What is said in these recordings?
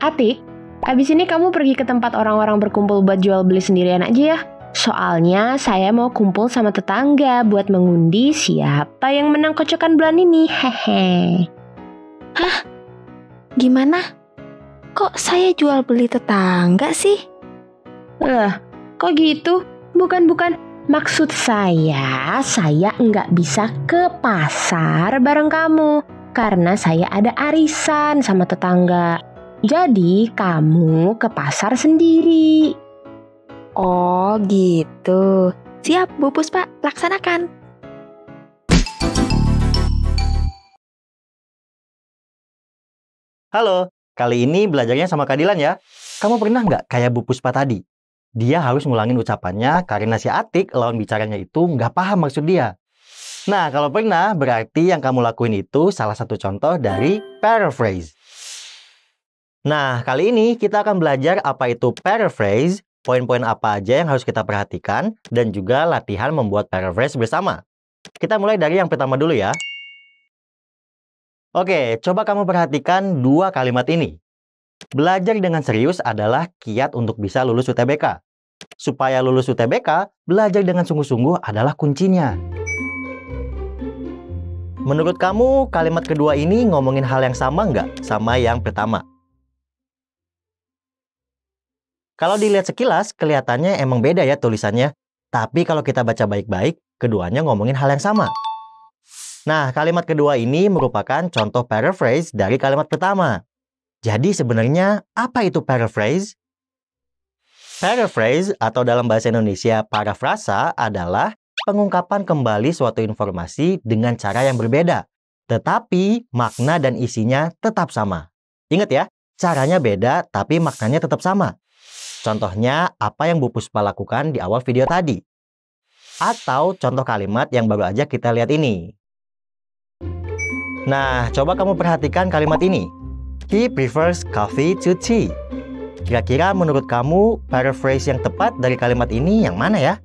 Atik, abis ini kamu pergi ke tempat orang-orang berkumpul buat jual beli sendirian aja ya. Soalnya saya mau kumpul sama tetangga buat mengundi siapa yang menang kocokan bulan ini. Hehe. Hah? Gimana? Kok saya jual beli tetangga sih? Kok gitu? Bukan. Maksud saya nggak bisa ke pasar bareng kamu. Karena saya ada arisan sama tetangga. Jadi kamu ke pasar sendiri. Oh gitu. Siap Bu Puspa, laksanakan. Halo, kali ini belajarnya sama Kak Dilan ya. Kamu pernah nggak kayak Bu Puspa tadi? Dia harus ngulangin ucapannya karena si Atik lawan bicaranya itu nggak paham maksud dia. Nah, kalau pernah, berarti yang kamu lakuin itu salah satu contoh dari paraphrase. Nah, kali ini kita akan belajar apa itu paraphrase, poin-poin apa aja yang harus kita perhatikan, dan juga latihan membuat paraphrase bersama. Kita mulai dari yang pertama dulu ya. Oke, coba kamu perhatikan dua kalimat ini. Belajar dengan serius adalah kiat untuk bisa lulus UTBK. Supaya lulus UTBK, belajar dengan sungguh-sungguh adalah kuncinya. Menurut kamu, kalimat kedua ini ngomongin hal yang sama nggak sama yang pertama? Kalau dilihat sekilas, kelihatannya emang beda ya tulisannya. Tapi kalau kita baca baik-baik, keduanya ngomongin hal yang sama. Nah, kalimat kedua ini merupakan contoh paraphrase dari kalimat pertama. Jadi sebenarnya apa itu paraphrase? Paraphrase atau dalam bahasa Indonesia parafrasa adalah pengungkapan kembali suatu informasi dengan cara yang berbeda. Tetapi makna dan isinya tetap sama. Ingat ya, caranya beda tapi maknanya tetap sama. Contohnya apa yang Bu Puspa lakukan di awal video tadi. Atau contoh kalimat yang baru aja kita lihat ini. Nah, coba kamu perhatikan kalimat ini. He prefers coffee to tea. Kira-kira menurut kamu paraphrase yang tepat dari kalimat ini yang mana ya?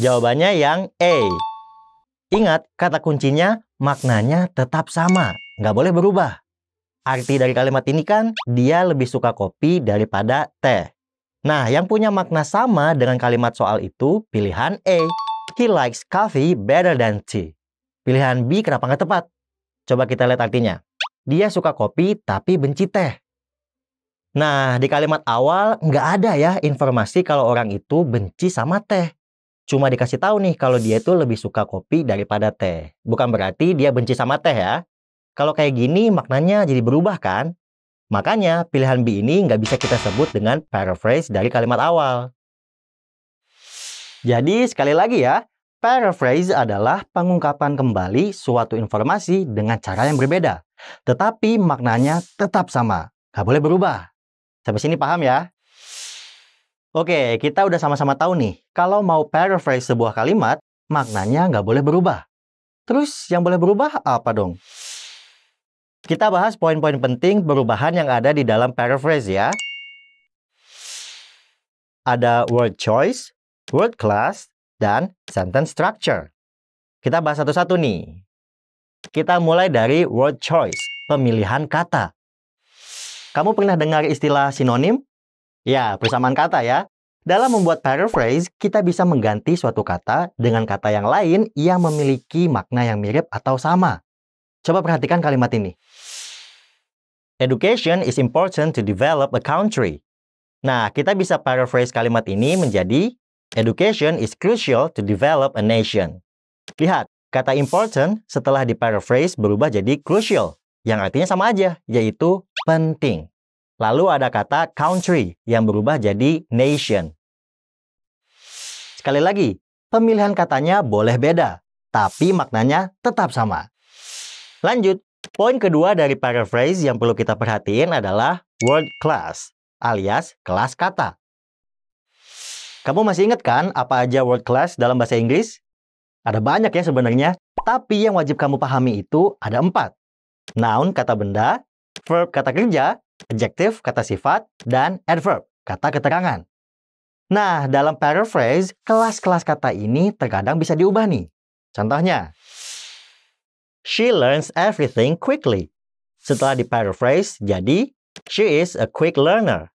Jawabannya yang A. Ingat, kata kuncinya maknanya tetap sama, nggak boleh berubah. Arti dari kalimat ini kan dia lebih suka kopi daripada teh. Nah, yang punya makna sama dengan kalimat soal itu pilihan A. He likes coffee better than tea. Pilihan B kenapa nggak tepat? Coba kita lihat artinya. Dia suka kopi tapi benci teh. Nah, di kalimat awal nggak ada ya informasi kalau orang itu benci sama teh. Cuma dikasih tahu nih kalau dia itu lebih suka kopi daripada teh. Bukan berarti dia benci sama teh ya. Kalau kayak gini maknanya jadi berubah kan? Makanya pilihan B ini nggak bisa kita sebut dengan paraphrase dari kalimat awal. Jadi sekali lagi ya, paraphrase adalah pengungkapan kembali suatu informasi dengan cara yang berbeda. Tetapi maknanya tetap sama, nggak boleh berubah. Sampai sini paham ya? Oke, kita udah sama-sama tahu nih, kalau mau paraphrase sebuah kalimat, maknanya nggak boleh berubah. Terus yang boleh berubah apa dong? Kita bahas poin-poin penting perubahan yang ada di dalam paraphrase ya. Ada word choice, word class, dan sentence structure. Kita bahas satu-satu nih. Kita mulai dari word choice, pemilihan kata. Kamu pernah dengar istilah sinonim? Ya, persamaan kata ya. Dalam membuat paraphrase, kita bisa mengganti suatu kata dengan kata yang lain yang memiliki makna yang mirip atau sama. Coba perhatikan kalimat ini. Education is important to develop a country. Nah, kita bisa paraphrase kalimat ini menjadi Education is crucial to develop a nation. Lihat, kata important setelah diparaphrase berubah jadi crucial, yang artinya sama aja, yaitu penting. Lalu ada kata country yang berubah jadi nation. Sekali lagi, pemilihan katanya boleh beda, tapi maknanya tetap sama. Lanjut, poin kedua dari paraphrase yang perlu kita perhatiin adalah word class, alias kelas kata. Kamu masih ingat kan apa aja word class dalam bahasa Inggris? Ada banyak ya sebenarnya, tapi yang wajib kamu pahami itu ada 4. Noun kata benda, verb kata kerja, adjective kata sifat, dan adverb kata keterangan. Nah, dalam paraphrase, kelas-kelas kata ini terkadang bisa diubah nih. Contohnya, she learns everything quickly. Setelah di-paraphrase, jadi she is a quick learner.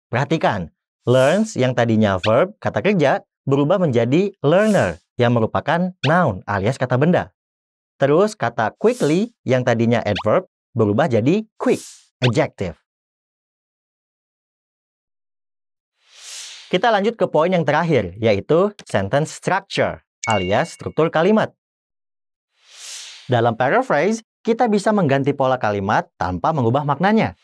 Perhatikan, learns yang tadinya verb, kata kerja, berubah menjadi learner, yang merupakan noun alias kata benda. Terus kata quickly yang tadinya adverb, berubah jadi quick, adjective. Kita lanjut ke poin yang terakhir, yaitu sentence structure, alias struktur kalimat. Dalam paraphrase, kita bisa mengganti pola kalimat tanpa mengubah maknanya.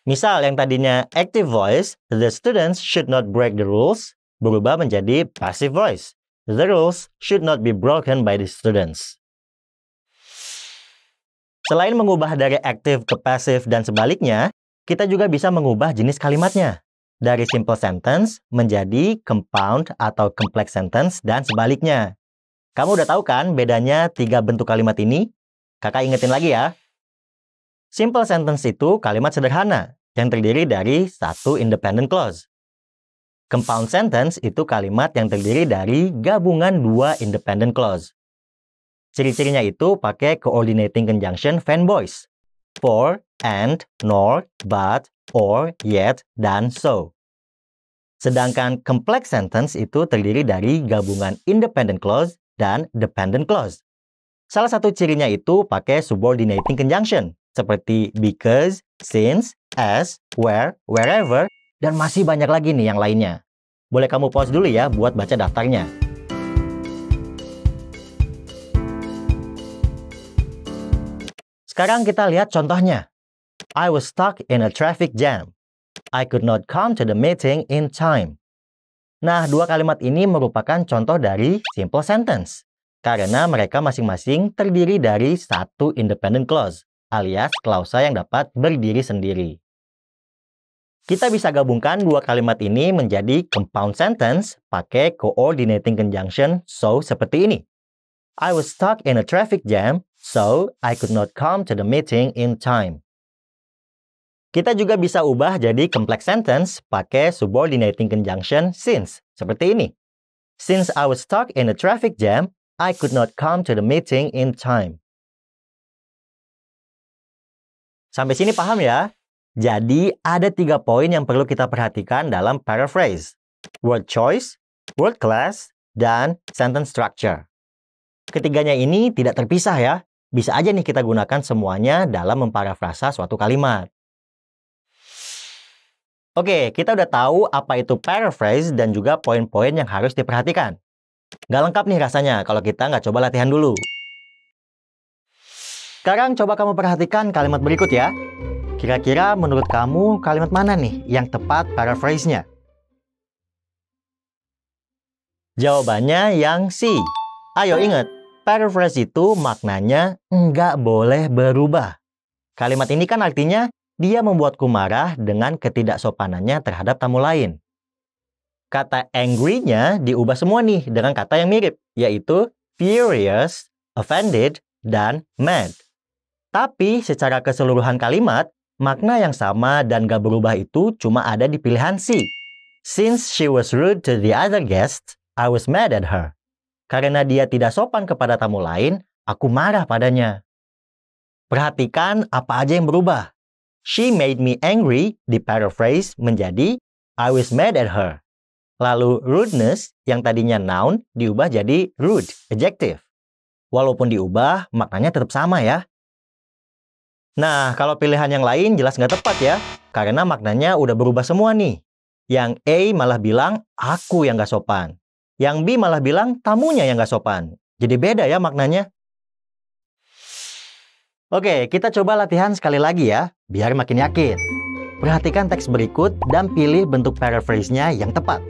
Misal yang tadinya active voice, the students should not break the rules, berubah menjadi passive voice. The rules should not be broken by the students. Selain mengubah dari active ke passive dan sebaliknya, kita juga bisa mengubah jenis kalimatnya. Dari simple sentence menjadi compound atau complex sentence dan sebaliknya. Kamu udah tahu kan bedanya 3 bentuk kalimat ini? Kakak ingetin lagi ya. Simple sentence itu kalimat sederhana yang terdiri dari satu independent clause. Compound sentence itu kalimat yang terdiri dari gabungan 2 independent clause. Ciri-cirinya itu pakai coordinating conjunction fan voice. For, and, nor, but, or, yet, dan so. Sedangkan complex sentence itu terdiri dari gabungan independent clause dan dependent clause. Salah satu cirinya itu pakai subordinating conjunction, seperti because, since, as, where, wherever, dan masih banyak lagi nih yang lainnya. Boleh kamu pause dulu ya buat baca daftarnya. Sekarang kita lihat contohnya. I was stuck in a traffic jam. I could not come to the meeting in time. Nah, 2 kalimat ini merupakan contoh dari simple sentence. Karena mereka masing-masing terdiri dari satu independent clause, alias klausa yang dapat berdiri sendiri. Kita bisa gabungkan 2 kalimat ini menjadi compound sentence pakai coordinating conjunction so seperti ini. I was stuck in a traffic jam, so I could not come to the meeting in time. Kita juga bisa ubah jadi complex sentence pakai subordinating conjunction since, seperti ini. Since I was stuck in a traffic jam, I could not come to the meeting in time. Sampai sini paham ya? Jadi ada 3 poin yang perlu kita perhatikan dalam paraphrase. Word choice, word class, dan sentence structure. Ketiganya ini tidak terpisah ya. Bisa aja nih kita gunakan semuanya dalam memparafrasa suatu kalimat. Oke, kita udah tahu apa itu paraphrase dan juga poin-poin yang harus diperhatikan. Nggak lengkap nih rasanya kalau kita nggak coba latihan dulu. Sekarang coba kamu perhatikan kalimat berikut ya. Kira-kira menurut kamu kalimat mana nih yang tepat paraphrase-nya? Jawabannya yang C. Ayo ingat, paraphrase itu maknanya nggak boleh berubah. Kalimat ini kan artinya dia membuatku marah dengan ketidaksopanannya terhadap tamu lain. Kata angry-nya diubah semua nih dengan kata yang mirip, yaitu furious, offended, dan mad. Tapi secara keseluruhan kalimat, makna yang sama dan gak berubah itu cuma ada di pilihan C. Since she was rude to the other guests, I was mad at her. Karena dia tidak sopan kepada tamu lain, aku marah padanya. Perhatikan apa aja yang berubah. She made me angry di-paraphrase menjadi I was mad at her. Lalu rudeness yang tadinya noun diubah jadi rude, adjective. Walaupun diubah, maknanya tetap sama ya. Nah, kalau pilihan yang lain jelas nggak tepat ya. Karena maknanya udah berubah semua nih. Yang A malah bilang aku yang nggak sopan. Yang B malah bilang tamunya yang nggak sopan. Jadi beda ya maknanya. Oke, kita coba latihan sekali lagi ya, biar makin yakin. Perhatikan teks berikut dan pilih bentuk paraphrase-nya yang tepat.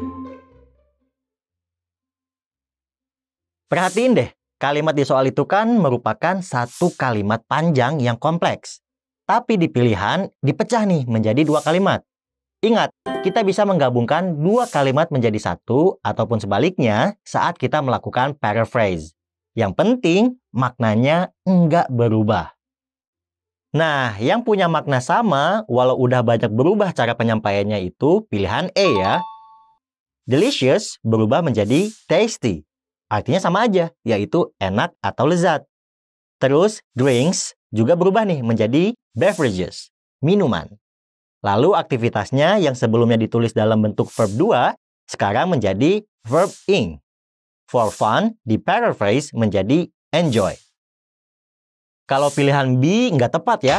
Perhatiin deh, kalimat di soal itu kan merupakan satu kalimat panjang yang kompleks. Tapi di pilihan dipecah nih menjadi 2 kalimat. Ingat, kita bisa menggabungkan 2 kalimat menjadi 1 ataupun sebaliknya saat kita melakukan paraphrase. Yang penting, maknanya nggak berubah. Nah, yang punya makna sama, walau udah banyak berubah cara penyampaiannya itu pilihan E ya. Delicious berubah menjadi tasty. Artinya sama aja, yaitu enak atau lezat. Terus drinks juga berubah nih menjadi beverages, minuman. Lalu aktivitasnya yang sebelumnya ditulis dalam bentuk verb 2, sekarang menjadi verb ing. For fun, di paraphrase menjadi enjoy. Kalau pilihan B nggak tepat ya.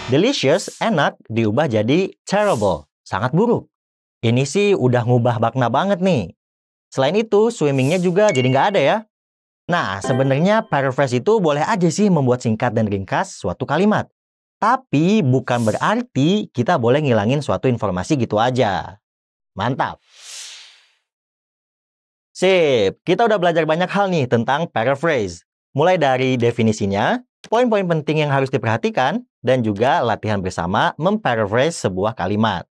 Delicious, enak, diubah jadi terrible, sangat buruk. Ini sih udah ngubah makna banget nih. Selain itu, swimmingnya juga jadi nggak ada ya. Nah, sebenarnya paraphrase itu boleh aja sih membuat singkat dan ringkas suatu kalimat. Tapi bukan berarti kita boleh ngilangin suatu informasi gitu aja. Mantap! Sip, kita udah belajar banyak hal nih tentang paraphrase. Mulai dari definisinya, poin-poin penting yang harus diperhatikan, dan juga latihan bersama memparaphrase sebuah kalimat.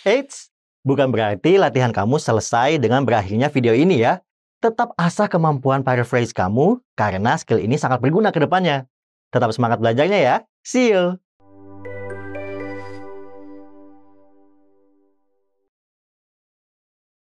Eits, bukan berarti latihan kamu selesai dengan berakhirnya video ini ya. Tetap asah kemampuan paraphrase kamu, karena skill ini sangat berguna ke depannya. Tetap semangat belajarnya ya. See you!